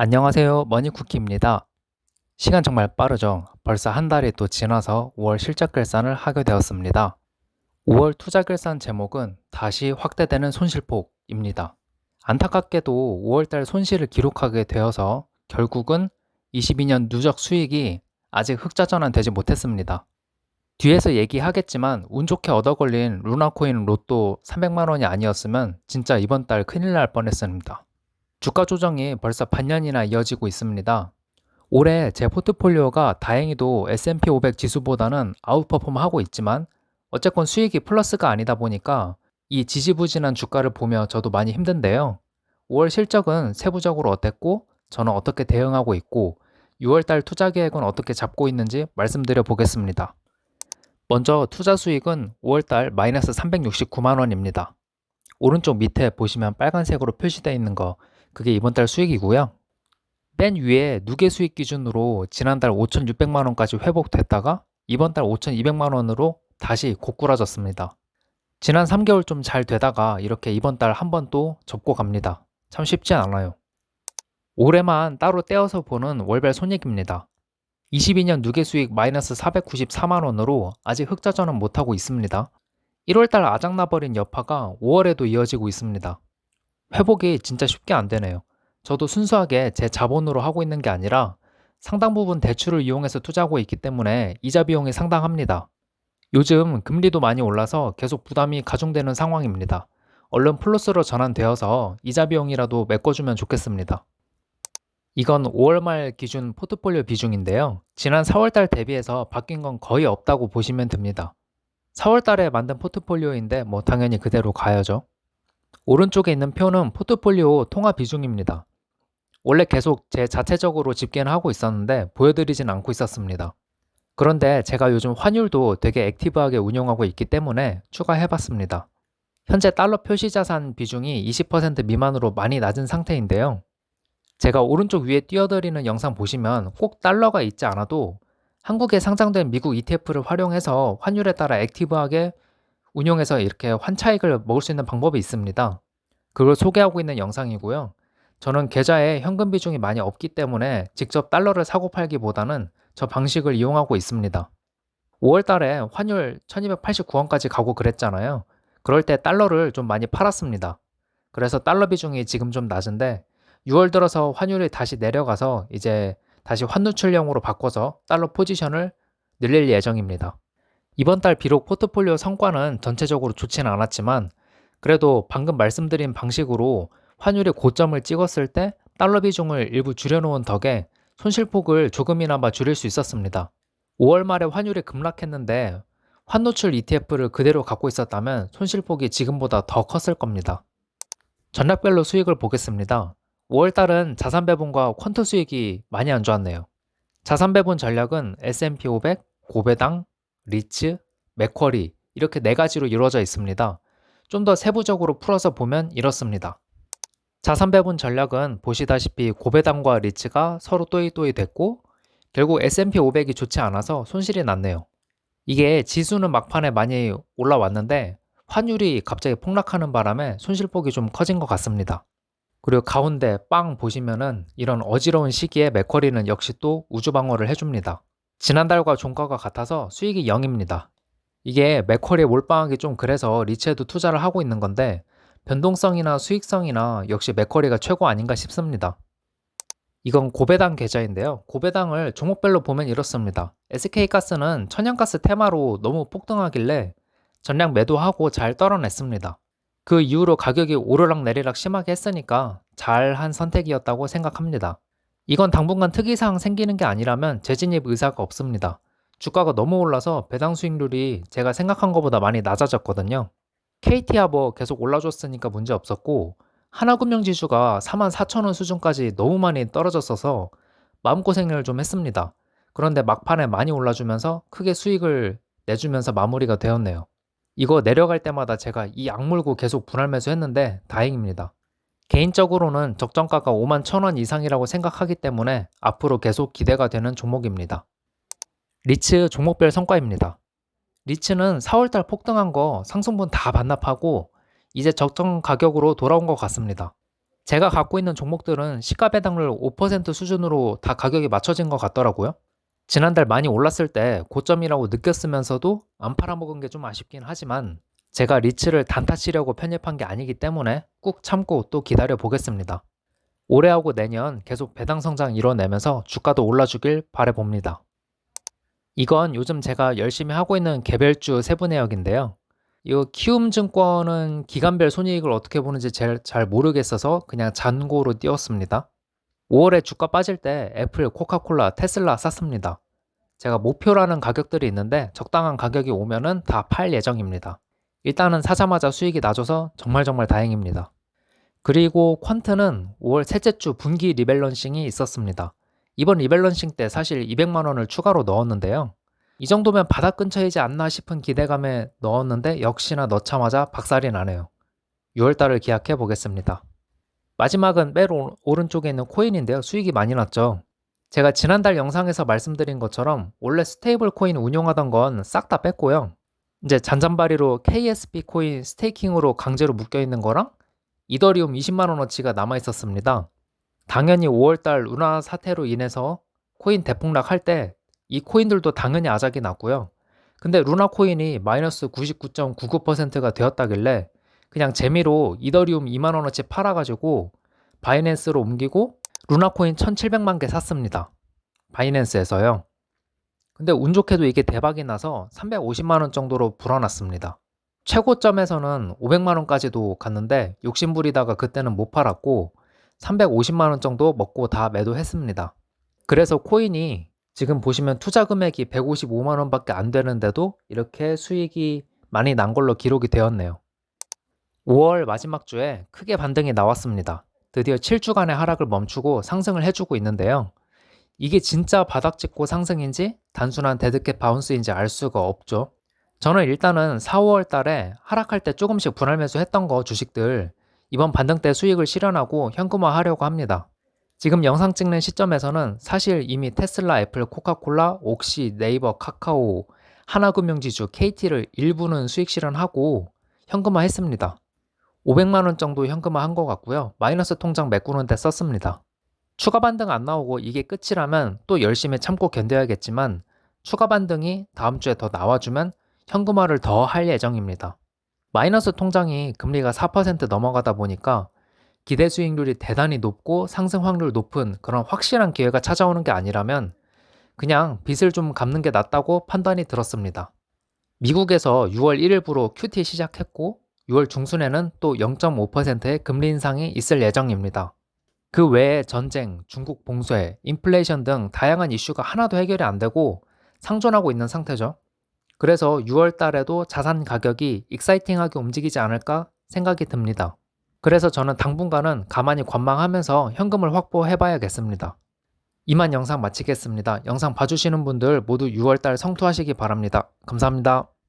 안녕하세요. 머니쿠키입니다. 시간 정말 빠르죠? 벌써 한 달이 또 지나서 5월 실적 결산을 하게 되었습니다. 5월 투자 결산 제목은 다시 확대되는 손실폭입니다. 안타깝게도 5월달 손실을 기록하게 되어서 결국은 22년 누적 수익이 아직 흑자 전환되지 못했습니다. 뒤에서 얘기하겠지만 운 좋게 얻어 걸린 루나코인 로또 300만 원이 아니었으면 진짜 이번 달 큰일 날 뻔했습니다. 주가 조정이 벌써 반년이나 이어지고 있습니다. 올해 제 포트폴리오가 다행히도 S&P 500 지수보다는 아웃퍼폼하고 있지만 어쨌건 수익이 플러스가 아니다 보니까 이 지지부진한 주가를 보며 저도 많이 힘든데요. 5월 실적은 세부적으로 어땠고 저는 어떻게 대응하고 있고 6월달 투자 계획은 어떻게 잡고 있는지 말씀드려 보겠습니다. 먼저 투자 수익은 5월달 마이너스 369만 원입니다. 오른쪽 밑에 보시면 빨간색으로 표시되어 있는 거 그게 이번 달 수익이고요. 맨 위에 누계 수익 기준으로 지난달 5,600만 원까지 회복됐다가 이번 달 5,200만 원으로 다시 고꾸라졌습니다. 지난 3개월 좀 잘 되다가 이렇게 이번 달 한 번 또 접고 갑니다. 참 쉽지 않아요. 올해만 따로 떼어서 보는 월별 손익입니다. 22년 누계 수익 마이너스 494만 원으로 아직 흑자 전환 못하고 있습니다. 1월달 아작나버린 여파가 5월에도 이어지고 있습니다. 회복이 진짜 쉽게 안 되네요. 저도 순수하게 제 자본으로 하고 있는 게 아니라 상당 부분 대출을 이용해서 투자하고 있기 때문에 이자 비용이 상당합니다. 요즘 금리도 많이 올라서 계속 부담이 가중되는 상황입니다. 얼른 플러스로 전환되어서 이자 비용이라도 메꿔주면 좋겠습니다. 이건 5월 말 기준 포트폴리오 비중인데요. 지난 4월달 대비해서 바뀐 건 거의 없다고 보시면 됩니다. 4월달에 만든 포트폴리오인데 뭐 당연히 그대로 가야죠. 오른쪽에 있는 표는 포트폴리오 통화 비중입니다. 원래 계속 제 자체적으로 집계는 하고 있었는데 보여드리진 않고 있었습니다. 그런데 제가 요즘 환율도 되게 액티브하게 운용하고 있기 때문에 추가해봤습니다. 현재 달러 표시 자산 비중이 20% 미만으로 많이 낮은 상태인데요. 제가 오른쪽 위에 띄워드리는 영상 보시면 꼭 달러가 있지 않아도 한국에 상장된 미국 ETF를 활용해서 환율에 따라 액티브하게 운용해서 이렇게 환차익을 먹을 수 있는 방법이 있습니다. 그걸 소개하고 있는 영상이고요. 저는 계좌에 현금 비중이 많이 없기 때문에 직접 달러를 사고 팔기보다는 저 방식을 이용하고 있습니다. 5월 달에 환율 1289원까지 가고 그랬잖아요. 그럴 때 달러를 좀 많이 팔았습니다. 그래서 달러 비중이 지금 좀 낮은데 6월 들어서 환율이 다시 내려가서 이제 다시 환노출형으로 바꿔서 달러 포지션을 늘릴 예정입니다. 이번 달 비록 포트폴리오 성과는 전체적으로 좋지는 않았지만 그래도 방금 말씀드린 방식으로 환율의 고점을 찍었을 때 달러 비중을 일부 줄여놓은 덕에 손실폭을 조금이나마 줄일 수 있었습니다. 5월 말에 환율이 급락했는데 환노출 ETF를 그대로 갖고 있었다면 손실폭이 지금보다 더 컸을 겁니다. 전략별로 수익을 보겠습니다. 5월 달은 자산 배분과 퀀트 수익이 많이 안 좋았네요. 자산 배분 전략은 S&P 500, 고배당, 리츠, 맥쿼리 이렇게 네 가지로 이루어져 있습니다. 좀 더 세부적으로 풀어서 보면 이렇습니다. 자산 배분 전략은 보시다시피 고배당과 리츠가 서로 또이또이 됐고 결국 S&P 500이 좋지 않아서 손실이 났네요. 이게 지수는 막판에 많이 올라왔는데 환율이 갑자기 폭락하는 바람에 손실폭이 좀 커진 것 같습니다. 그리고 가운데 빵 보시면은 이런 어지러운 시기에 맥쿼리는 역시 또 우주방어를 해줍니다. 지난달과 종가가 같아서 수익이 0입니다. 이게 맥쿼리에 몰빵하기 좀 그래서 리츠에도 투자를 하고 있는 건데 변동성이나 수익성이나 역시 맥쿼리가 최고 아닌가 싶습니다. 이건 고배당 계좌인데요. 고배당을 종목별로 보면 이렇습니다. SK가스는 천연가스 테마로 너무 폭등하길래 전량 매도하고 잘 떨어냈습니다. 그 이후로 가격이 오르락 내리락 심하게 했으니까 잘한 선택이었다고 생각합니다. 이건 당분간 특이사항 생기는 게 아니라면 재진입 의사가 없습니다. 주가가 너무 올라서 배당 수익률이 제가 생각한 것보다 많이 낮아졌거든요. KT하버 계속 올라줬으니까 문제 없었고 하나금융지수가 44,000원 수준까지 너무 많이 떨어졌어서 마음고생을 좀 했습니다. 그런데 막판에 많이 올라주면서 크게 수익을 내주면서 마무리가 되었네요. 이거 내려갈 때마다 제가 이 악물고 계속 분할 매수했는데 다행입니다. 개인적으로는 적정가가 51,000원 이상이라고 생각하기 때문에 앞으로 계속 기대가 되는 종목입니다. 리츠 종목별 성과입니다. 리츠는 4월달 폭등한 거 상승분 다 반납하고 이제 적정 가격으로 돌아온 것 같습니다. 제가 갖고 있는 종목들은 시가 배당률 5% 수준으로 다 가격이 맞춰진 것 같더라고요. 지난달 많이 올랐을 때 고점이라고 느꼈으면서도 안 팔아먹은 게 좀 아쉽긴 하지만 제가 리츠를 단타 치려고 편입한 게 아니기 때문에 꾹 참고 또 기다려 보겠습니다. 올해하고 내년 계속 배당 성장 이뤄내면서 주가도 올라주길 바라봅니다. 이건 요즘 제가 열심히 하고 있는 개별주 세부 내역인데요. 이 키움증권은 기간별 손익을 어떻게 보는지 잘 모르겠어서 그냥 잔고로 띄웠습니다. 5월에 주가 빠질 때 애플, 코카콜라, 테슬라 샀습니다. 제가 목표라는 가격들이 있는데 적당한 가격이 오면은 다 팔 예정입니다. 일단은 사자마자 수익이 나줘서 정말 다행입니다. 그리고 퀀트는 5월 셋째 주 분기 리밸런싱이 있었습니다. 이번 리밸런싱 때 사실 200만 원을 추가로 넣었는데요. 이 정도면 바닥 근처이지 않나 싶은 기대감에 넣었는데 역시나 넣자마자 박살이 나네요. 6월달을 기약해 보겠습니다. 마지막은 맨 오른쪽에 있는 코인인데요. 수익이 많이 났죠. 제가 지난달 영상에서 말씀드린 것처럼 원래 스테이블 코인 운용하던 건 싹 다 뺐고요. 이제 잔잔바리로 KSP 코인 스테이킹으로 강제로 묶여 있는 거랑 이더리움 20만 원어치가 남아 있었습니다. 당연히 5월달 루나 사태로 인해서 코인 대폭락할 때 이 코인들도 당연히 아작이 났고요. 근데 루나 코인이 마이너스 99.99%가 되었다길래 그냥 재미로 이더리움 2만 원어치 팔아가지고 바이낸스로 옮기고 루나 코인 1700만 개 샀습니다. 바이낸스에서요. 근데 운 좋게도 이게 대박이 나서 350만 원 정도로 불어났습니다. 최고점에서는 500만 원까지도 갔는데 욕심부리다가 그때는 못 팔았고 350만 원 정도 먹고 다 매도했습니다. 그래서 코인이 지금 보시면 투자 금액이 155만 원밖에 안 되는데도 이렇게 수익이 많이 난 걸로 기록이 되었네요. 5월 마지막 주에 크게 반등이 나왔습니다. 드디어 7주간의 하락을 멈추고 상승을 해주고 있는데요. 이게 진짜 바닥 찍고 상승인지 단순한 데드캣 바운스인지 알 수가 없죠. 저는 일단은 4, 5월 달에 하락할 때 조금씩 분할 매수했던 거 주식들 이번 반등 때 수익을 실현하고 현금화 하려고 합니다. 지금 영상 찍는 시점에서는 사실 이미 테슬라, 애플, 코카콜라, 옥시, 네이버, 카카오, 하나금융지주, KT를 일부는 수익 실현하고 현금화 했습니다. 500만 원 정도 현금화 한 것 같고요. 마이너스 통장 메꾸는 데 썼습니다. 추가 반등 안 나오고 이게 끝이라면 또 열심히 참고 견뎌야겠지만 추가 반등이 다음 주에 더 나와주면 현금화를 더 할 예정입니다. 마이너스 통장이 금리가 4% 넘어가다 보니까 기대 수익률이 대단히 높고 상승 확률 높은 그런 확실한 기회가 찾아오는 게 아니라면 그냥 빚을 좀 갚는 게 낫다고 판단이 들었습니다. 미국에서 6월 1일부로 QT 시작했고 6월 중순에는 또 0.5%의 금리 인상이 있을 예정입니다. 그 외에 전쟁, 중국 봉쇄, 인플레이션 등 다양한 이슈가 하나도 해결이 안 되고 상존하고 있는 상태죠. 그래서 6월 달에도 자산 가격이 익사이팅하게 움직이지 않을까 생각이 듭니다. 그래서 저는 당분간은 가만히 관망하면서 현금을 확보해 봐야겠습니다. 이만 영상 마치겠습니다. 영상 봐주시는 분들 모두 6월 달 성투하시기 바랍니다. 감사합니다.